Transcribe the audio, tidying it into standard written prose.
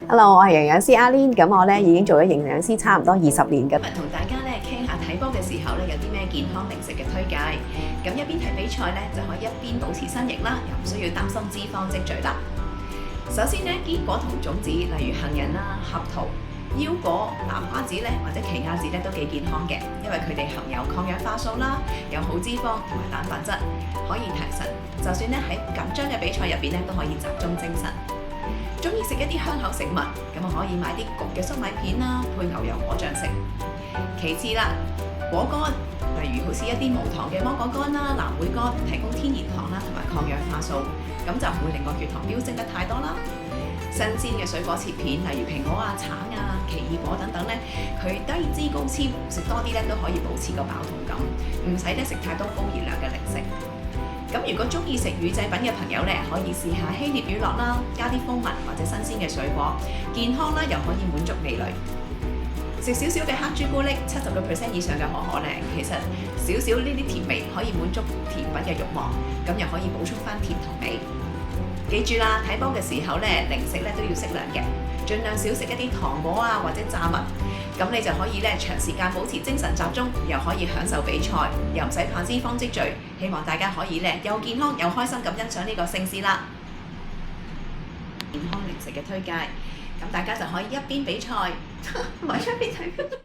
Hello，我係營養師阿 Lin，咁我咧已經做咗營養師差唔多20年嘅。今日同大家咧傾下睇波嘅時候咧有啲咩健康零食嘅推介。咁一邊睇比賽咧就可以一邊保持身形啦，又唔需要擔心脂肪積聚啦。首先咧，堅果同種子，例如杏仁啦、合桃、腰果、南瓜子咧或者奇亞籽咧都幾健康嘅，因為佢哋含有抗氧化素啦，有好脂肪同埋蛋白質，可以提神。就算咧喺緊張嘅比賽入邊咧都可以集中精神。中意食一啲香口食物，咁可以買啲焗嘅粟米片啦，配牛油果醬食。其次啦，果乾，例如好似一啲無糖嘅芒果乾啦、藍莓乾，提供天然糖啦同埋抗氧化素，咁就唔會令個血糖飆升得太多啦。新鮮嘅水果切片，例如蘋果啊、橙啊、奇異果等等咧，佢低脂高纖，食多啲咧都可以保持個飽肚感，唔使咧食太多高熱量嘅零食。咁如果中意食乳製品嘅朋友咧，可以試下希臘乳酪啦，加啲蜂蜜或者新鮮嘅水果，健康啦又可以滿足味蕾。食少少嘅黑朱古力，70% 以上嘅可可咧，其實少少呢啲甜味可以滿足甜品嘅慾望，咁又可以補充翻甜同味。記住啦，睇波嘅時候咧，零食咧都要適量嘅，盡量少食一啲糖果啊或者炸物，咁你就可以咧長時間保持精神集中，又可以享受比賽，又唔使怕脂肪積聚。希望大家可以咧又健康又開心咁欣賞呢個盛事啦。健康零食嘅推介，咁大家就可以一邊比賽，唔係一邊睇。